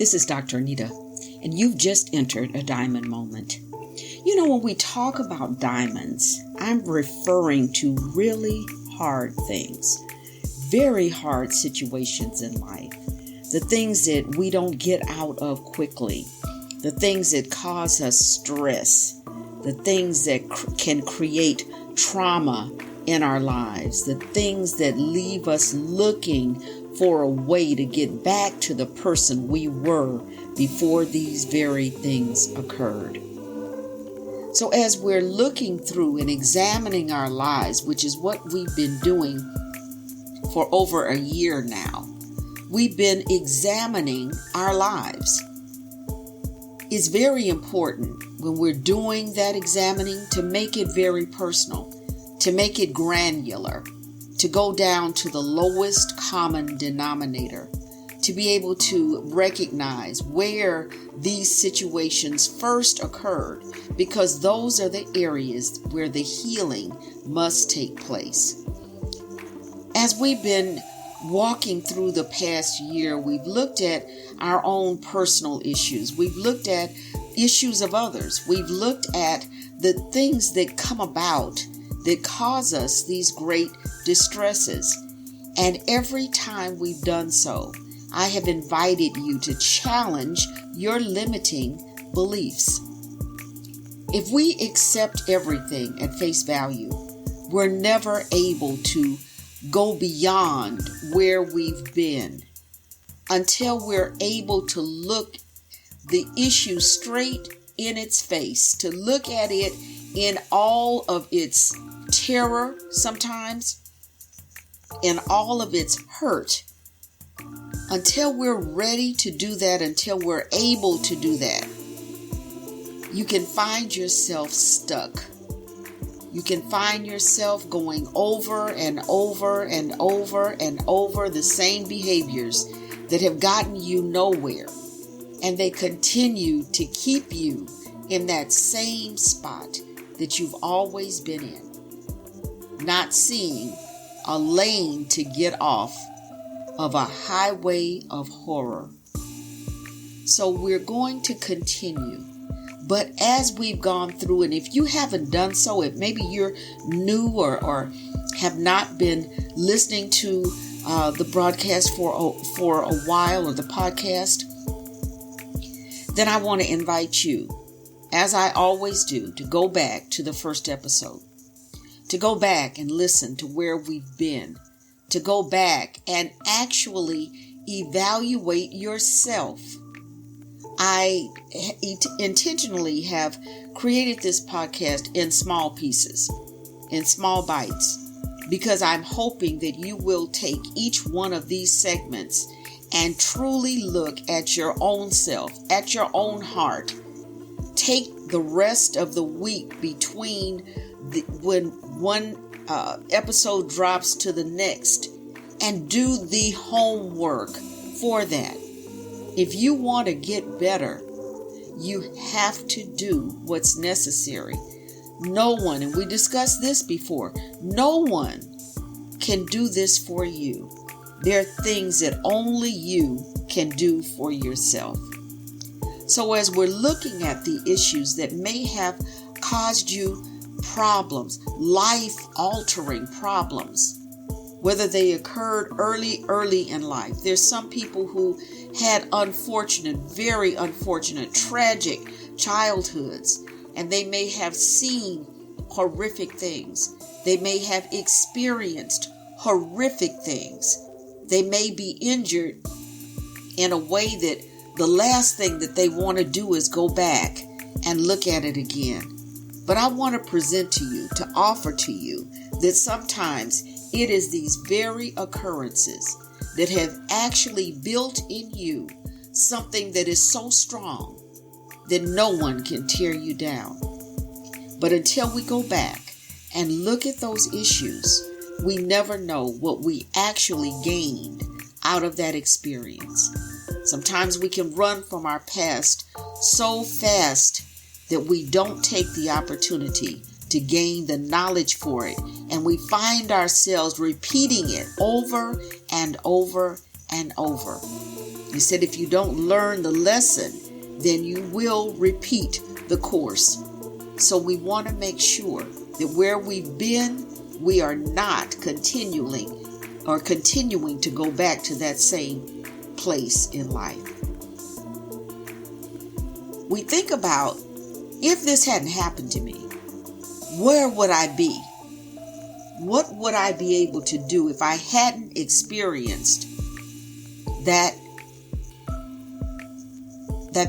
This is Dr. Anita, and you've just entered a diamond moment. You know, when we talk about diamonds, I'm referring to really hard things, very hard situations in life, the things that we don't get out of quickly, the things that cause us stress, the things that can create trauma in our lives, the things that leave us looking for a way to get back to the person we were before these very things occurred. So as we're looking through and examining our lives, which is what we've been doing for over a year now, we've been examining our lives. It's very important when we're doing that examining to make it very personal, to make it granular, to go down to the lowest common denominator, to be able to recognize where these situations first occurred, because those are the areas where the healing must take place. As we've been walking through the past year, we've looked at our own personal issues. We've looked at issues of others. We've looked at the things that come about that cause us these great distresses. And every time we've done so, I have invited you to challenge your limiting beliefs. If we accept everything at face value, we're never able to go beyond where we've been until we're able to look the issue straight in its face, to look at it in all of its terror sometimes, in all of its hurt. Until we're ready to do that, until we're able to do that, you can find yourself stuck. You can find yourself going over and over and over and over the same behaviors that have gotten you nowhere. And they continue to keep you in that same spot that you've always been in, not seeing a lane to get off of a highway of horror. So we're going to continue. But as we've gone through, and if you haven't done so, if maybe you're new or have not been listening to the broadcast for a while, or the podcast, then I want to invite you, as I always do, to go back to the first episode, to go back and listen to where we've been, to go back and actually evaluate yourself. I intentionally have created this podcast in small pieces, in small bites, because I'm hoping that you will take each one of these segments and truly look at your own self, at your own heart. Take the rest of the week between when one episode drops to the next and do the homework for that. If you want to get better, you have to do what's necessary. No one, and we discussed this before, no one can do this for you. There are things that only you can do for yourself. So as we're looking at the issues that may have caused you problems, life-altering problems, whether they occurred early in life. There's some people who had unfortunate, very unfortunate, tragic childhoods, and they may have seen horrific things. They may have experienced horrific things. They may be injured in a way that the last thing that they want to do is go back and look at it again. But I want to present to you, to offer to you, that sometimes it is these very occurrences that have actually built in you something that is so strong that no one can tear you down. But until we go back and look at those issues, we never know what we actually gained out of that experience. Sometimes we can run from our past so fast that we don't take the opportunity to gain the knowledge for it, and we find ourselves repeating it over and over and over. He said, if you don't learn the lesson, then you will repeat the course. So we want to make sure that where we've been, we are not continuing to go back to that same place in life. We think about, if this hadn't happened to me, where would I be? What would I be able to do if I hadn't experienced that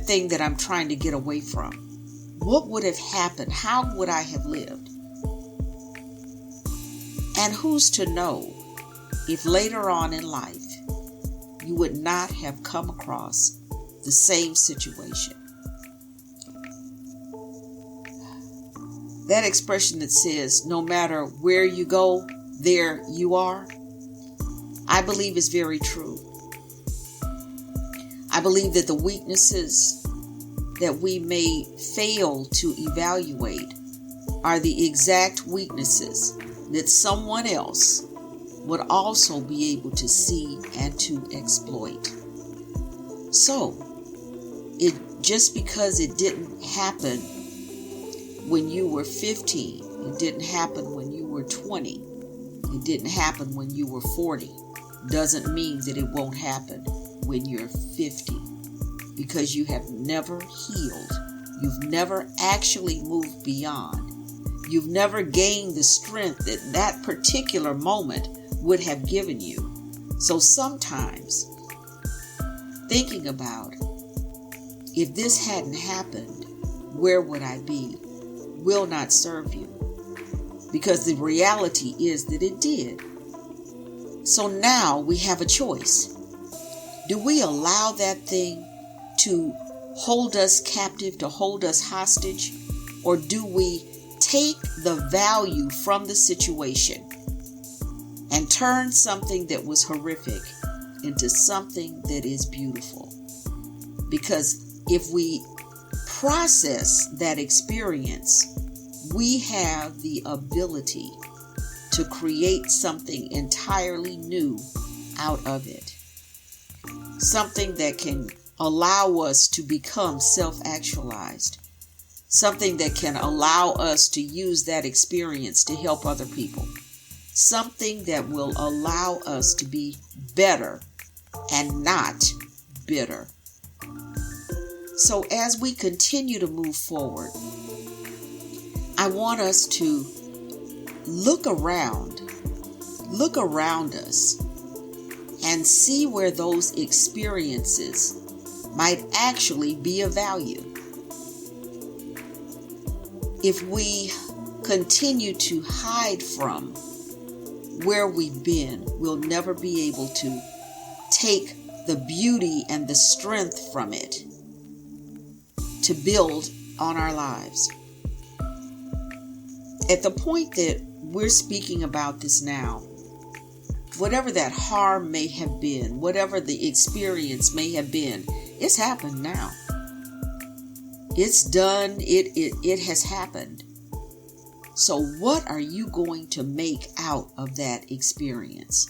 thing that I'm trying to get away from? What would have happened? How would I have lived? And who's to know if later on in life you would not have come across the same situation? That expression that says, no matter where you go, there you are, I believe is very true. I believe that the weaknesses that we may fail to evaluate are the exact weaknesses that someone else would also be able to see and to exploit. So, just because it didn't happen when you were 15, it didn't happen when you were 20, it didn't happen when you were 40, doesn't mean that it won't happen when you're 50, because you have never healed. You've never actually moved beyond. You've never gained the strength that that particular moment would have given you. So sometimes thinking about, if this hadn't happened, where would I be, will not serve you, because the reality is that it did. So now we have a choice. Do we allow that thing to hold us captive, to hold us hostage, or do we take the value from the situation and turn something that was horrific into something that is beautiful? Because if we process that experience, we have the ability to create something entirely new out of it. Something that can allow us to become self-actualized. Something that can allow us to use that experience to help other people. Something that will allow us to be better and not bitter. So as we continue to move forward, I want us to look around us and see where those experiences might actually be of value. If we continue to hide from where we've been, we'll never be able to take the beauty and the strength from it to build on our lives. At the point that we're speaking about this now, whatever that harm may have been, whatever the experience may have been, it's happened now. It's done. It has happened. So what are you going to make out of that experience?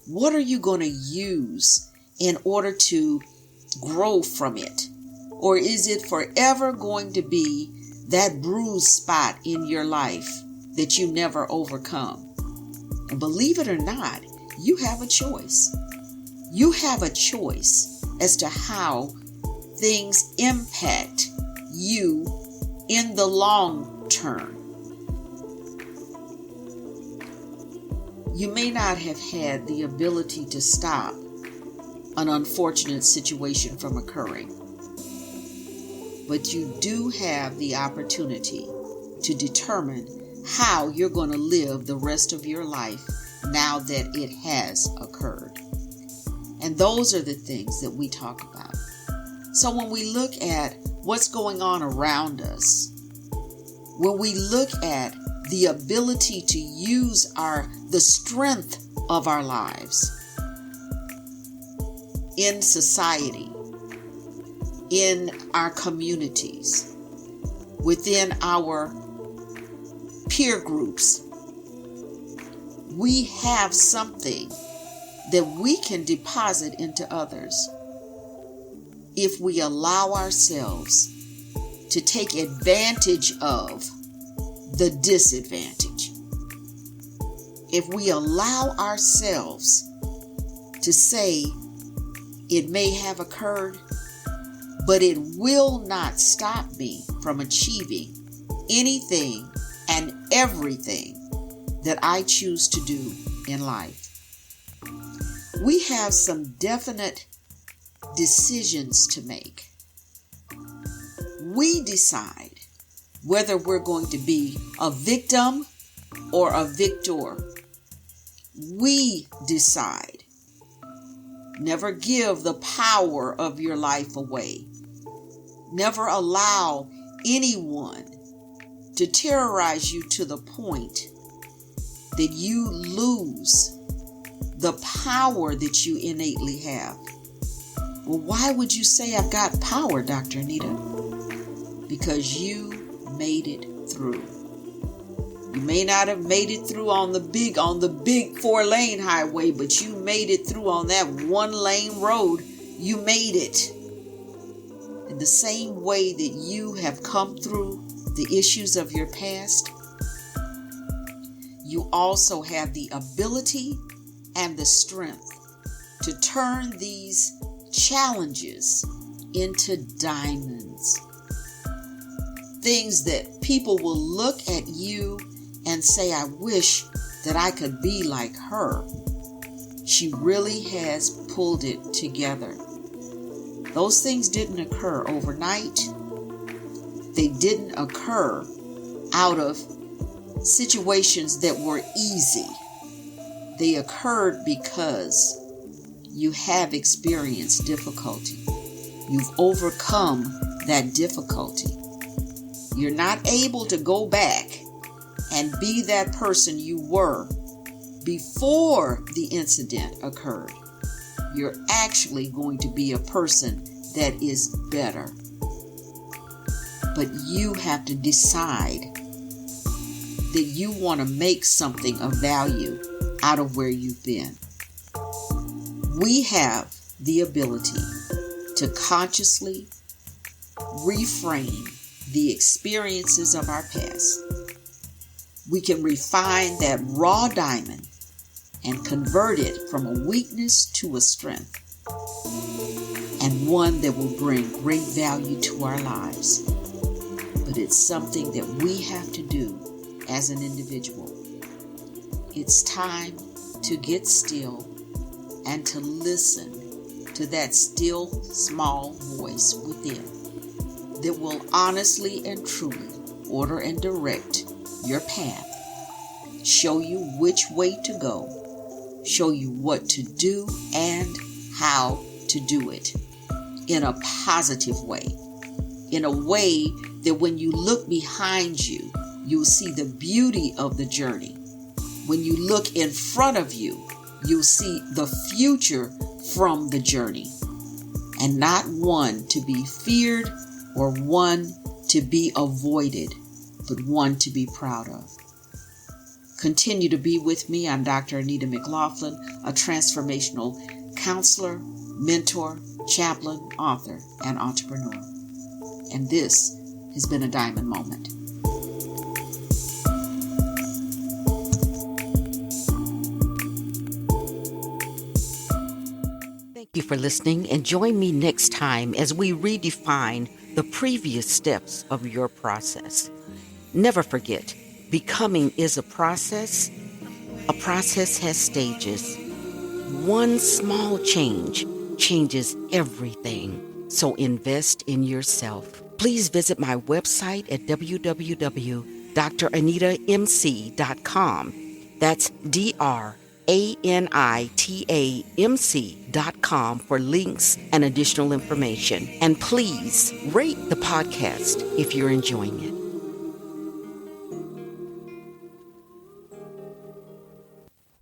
What are you going to use in order to grow from it? Or is it forever going to be that bruised spot in your life that you never overcome? And believe it or not, you have a choice. You have a choice as to how things impact you in the long term. You may not have had the ability to stop an unfortunate situation from occurring, but you do have the opportunity to determine how you're going to live the rest of your life now that it has occurred. And those are the things that we talk about. So when we look at what's going on around us, when we look at the ability to use the strength of our lives in society, in our communities, within our peer groups, we have something that we can deposit into others if we allow ourselves to take advantage of the disadvantage. If we allow ourselves to say it may have occurred, but it will not stop me from achieving anything and everything that I choose to do in life. We have some definite decisions to make. We decide whether we're going to be a victim or a victor. We decide. Never give the power of your life away. Never allow anyone to terrorize you to the point that you lose the power that you innately have. Well, why would you say I've got power, Dr. Anita? Because you made it through. You may not have made it through on the big 4-lane highway, but you made it through on that 1-lane road. You made it. In the same way that you have come through the issues of your past, you also have the ability and the strength to turn these challenges into diamonds. Things that people will look at you and say, I wish that I could be like her. She really has pulled it together. Those things didn't occur overnight. They didn't occur out of situations that were easy. They occurred because you have experienced difficulty. You've overcome that difficulty. You're not able to go back and be that person you were before the incident occurred. You're actually going to be a person that is better. But you have to decide that you want to make something of value out of where you've been. We have the ability to consciously reframe the experiences of our past. We can refine that raw diamond and convert it from a weakness to a strength, and one that will bring great value to our lives. But it's something that we have to do as an individual. It's time to get still and to listen to that still small voice within that will honestly and truly order and direct your path, show you which way to go, show you what to do and how to do it in a positive way, in a way that when you look behind you, you'll see the beauty of the journey. When you look in front of you, you'll see the future from the journey, and not one to be feared or one to be avoided, but one to be proud of. Continue to be with me. I'm Dr. Anita McLaughlin, a transformational counselor, mentor, chaplain, author, and entrepreneur. And this has been a Diamond Moment. Thank you for listening, and join me next time as we redefine the previous steps of your process. Never forget, becoming is a process. A process has stages. One small change changes everything. So invest in yourself. Please visit my website at www.DrAnitaMc.com. That's DrAnitaMc.com for links and additional information. And please rate the podcast if you're enjoying it.